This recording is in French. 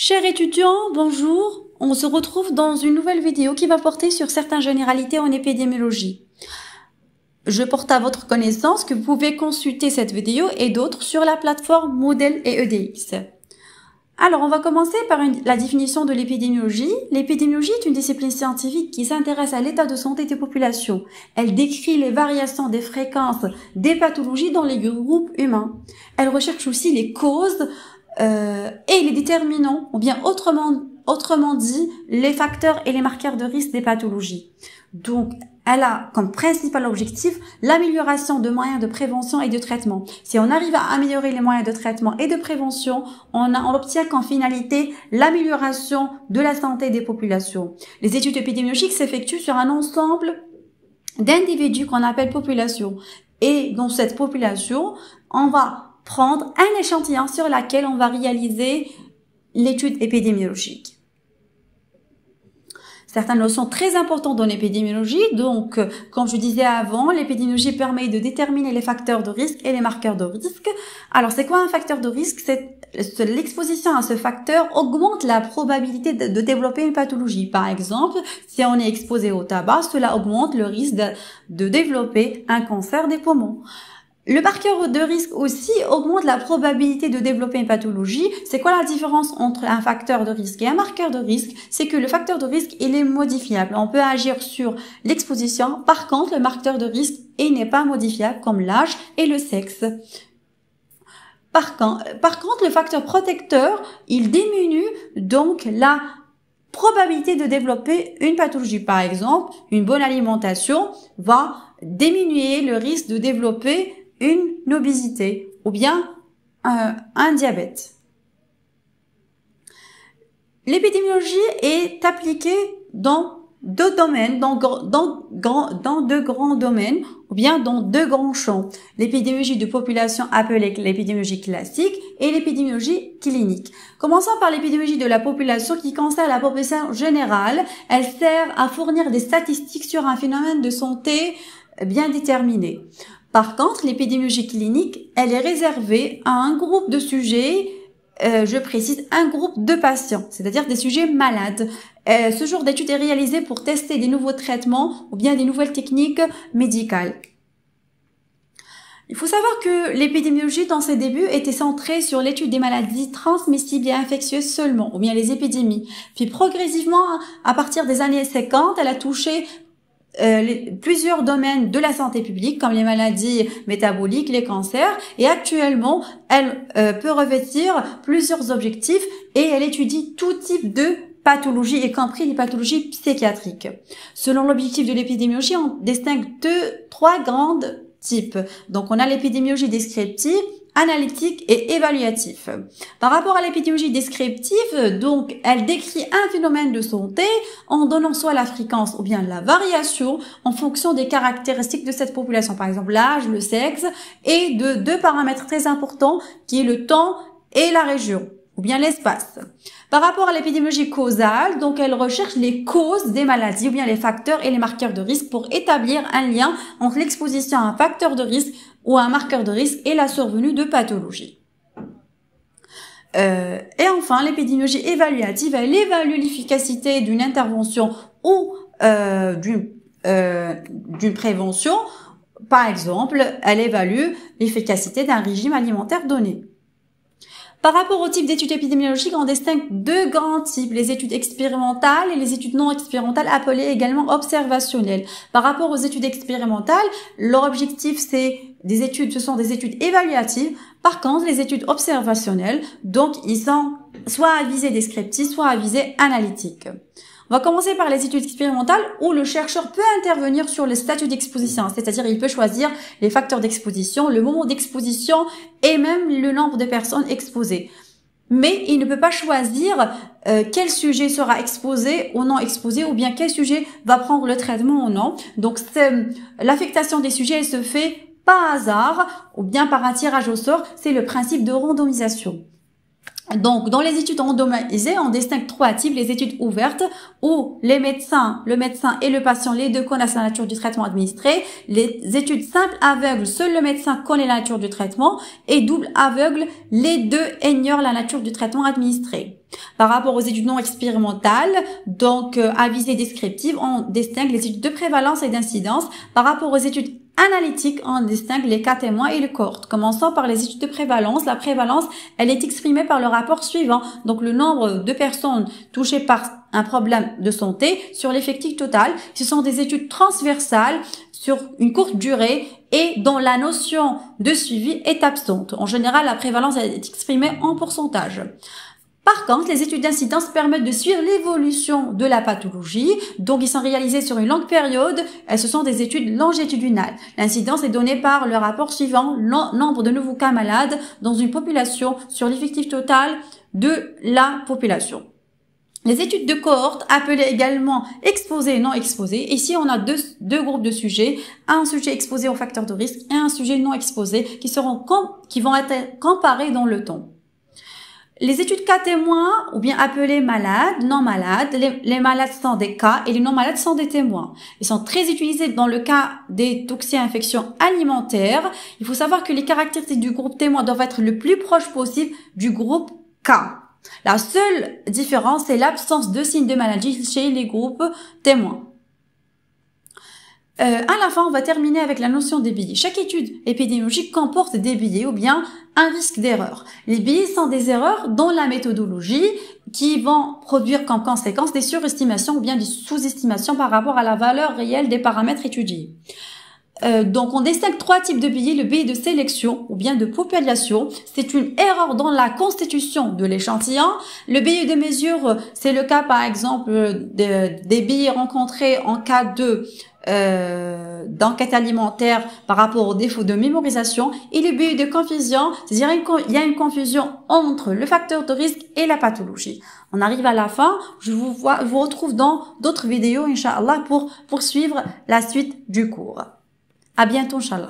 Chers étudiants, bonjour. On se retrouve dans une nouvelle vidéo qui va porter sur certaines généralités en épidémiologie. Je porte à votre connaissance que vous pouvez consulter cette vidéo et d'autres sur la plateforme Moodle et EDX. Alors, on va commencer par la définition de l'épidémiologie. L'épidémiologie est une discipline scientifique qui s'intéresse à l'état de santé des populations. Elle décrit les variations des fréquences des pathologies dans les groupes humains. Elle recherche aussi les causes et les déterminants, ou bien autrement dit, les facteurs et les marqueurs de risque des pathologies. Donc, elle a comme principal objectif l'amélioration de moyens de prévention et de traitement. Si on arrive à améliorer les moyens de traitement et de prévention, on obtient qu'en finalité l'amélioration de la santé des populations. Les études épidémiologiques s'effectuent sur un ensemble d'individus qu'on appelle population. Et dans cette population, on va prendre un échantillon sur lequel on va réaliser l'étude épidémiologique. Certaines notions très importantes dans l'épidémiologie. Donc, comme je disais avant, l'épidémiologie permet de déterminer les facteurs de risque et les marqueurs de risque. Alors, c'est quoi un facteur de risque? C'est l'exposition à ce facteur augmente la probabilité de développer une pathologie. Par exemple, si on est exposé au tabac, cela augmente le risque de développer un cancer des poumons. Le marqueur de risque aussi augmente la probabilité de développer une pathologie. C'est quoi la différence entre un facteur de risque et un marqueur de risque? C'est que le facteur de risque, il est modifiable. On peut agir sur l'exposition. Par contre, le marqueur de risque, il n'est pas modifiable comme l'âge et le sexe. Par contre, le facteur protecteur, il diminue donc la probabilité de développer une pathologie. Par exemple, une bonne alimentation va diminuer le risque de développer une obésité ou bien un diabète. L'épidémiologie est appliquée dans deux domaines, dans deux grands domaines ou bien dans deux grands champs. L'épidémiologie de population appelée l'épidémiologie classique et l'épidémiologie clinique. Commençons par l'épidémiologie de la population qui concerne la population générale. Elle sert à fournir des statistiques sur un phénomène de santé bien déterminé. Par contre, l'épidémiologie clinique, elle est réservée à un groupe de sujets, je précise, un groupe de patients, c'est-à-dire des sujets malades. Ce genre d'étude est réalisé pour tester des nouveaux traitements ou bien des nouvelles techniques médicales. Il faut savoir que l'épidémiologie, dans ses débuts, était centrée sur l'étude des maladies transmissibles et infectieuses seulement, ou bien les épidémies. Puis progressivement, à partir des années 50, elle a touché plusieurs domaines de la santé publique comme les maladies métaboliques, les cancers, et actuellement elle peut revêtir plusieurs objectifs et elle étudie tout type de pathologies, y compris les pathologies psychiatriques. Selon l'objectif de l'épidémiologie, on distingue trois grandes types. Donc on a l'épidémiologie descriptive, analytique et évaluatif. Par rapport à l'épidémiologie descriptive, donc, elle décrit un phénomène de santé en donnant soit la fréquence ou bien la variation en fonction des caractéristiques de cette population, par exemple l'âge, le sexe, et de deux paramètres très importants qui est le temps et la région, ou bien l'espace. Par rapport à l'épidémiologie causale, donc elle recherche les causes des maladies ou bien les facteurs et les marqueurs de risque pour établir un lien entre l'exposition à un facteur de risque ou un marqueur de risque et la survenue de pathologies. Et enfin, l'épidémiologie évaluative, elle évalue l'efficacité d'une intervention ou d'une prévention. Par exemple, elle évalue l'efficacité d'un régime alimentaire donné. Par rapport au type d'études épidémiologiques, on distingue deux grands types, les études expérimentales et les études non expérimentales, appelées également observationnelles. Par rapport aux études expérimentales, leur objectif ce sont des études évaluatives. Par contre, les études observationnelles, donc ils sont soit à visée descriptive, soit à visée analytique. On va commencer par les études expérimentales où le chercheur peut intervenir sur le statut d'exposition, c'est-à-dire il peut choisir les facteurs d'exposition, le moment d'exposition et même le nombre de personnes exposées. Mais il ne peut pas choisir quel sujet sera exposé ou non exposé ou bien quel sujet va prendre le traitement ou non. Donc l'affectation des sujets elle se fait par hasard ou bien par un tirage au sort, c'est le principe de randomisation. Donc, dans les études randomisées, on distingue 3 types. Les études ouvertes, où le médecin et le patient, les deux connaissent la nature du traitement administré. Les études simples aveugles, seul le médecin connaît la nature du traitement. Et double aveugle, les deux ignorent la nature du traitement administré. Par rapport aux études non expérimentales, donc à visée descriptive, on distingue les études de prévalence et d'incidence. Par rapport aux études analytiques, on distingue les cas témoins et le cohorte. Commençons par les études de prévalence. La prévalence, elle est exprimée par le rapport suivant. Donc, le nombre de personnes touchées par un problème de santé sur l'effectif total. Ce sont des études transversales sur une courte durée et dont la notion de suivi est absente. En général, la prévalence elle est exprimée en pourcentage. Par contre, les études d'incidence permettent de suivre l'évolution de la pathologie. Donc, ils sont réalisés sur une longue période. Ce sont des études longitudinales. L'incidence est donnée par le rapport suivant, nombre de nouveaux cas malades dans une population sur l'effectif total de la population. Les études de cohorte, appelées également exposées et non exposées. Ici, on a deux groupes de sujets. Un sujet exposé aux facteurs de risque et un sujet non exposé qui vont être comparés dans le temps. Les études cas témoins, ou bien appelées malades, non malades, les malades sont des cas et les non malades sont des témoins. Ils sont très utilisés dans le cas des toxi-infections alimentaires. Il faut savoir que les caractéristiques du groupe témoin doivent être le plus proche possible du groupe cas. La seule différence, c'est l'absence de signes de maladie chez les groupes témoins. À la fin, on va terminer avec la notion des biais. Chaque étude épidémiologique comporte des biais ou bien un risque d'erreur. Les biais sont des erreurs dans la méthodologie qui vont produire comme conséquence des surestimations ou bien des sous-estimations par rapport à la valeur réelle des paramètres étudiés. Donc, on distingue 3 types de biais. Le biais de sélection ou bien de population, c'est une erreur dans la constitution de l'échantillon. Le biais de mesure, c'est le cas par exemple des biais rencontrés en cas d'enquête alimentaire par rapport au défaut de mémorisation. Et le biais de confusion, c'est-à-dire il y a une confusion entre le facteur de risque et la pathologie. On arrive à la fin. Je vous retrouve dans d'autres vidéos, Inch'Allah, pour poursuivre la suite du cours. À bientôt, Inch'Allah.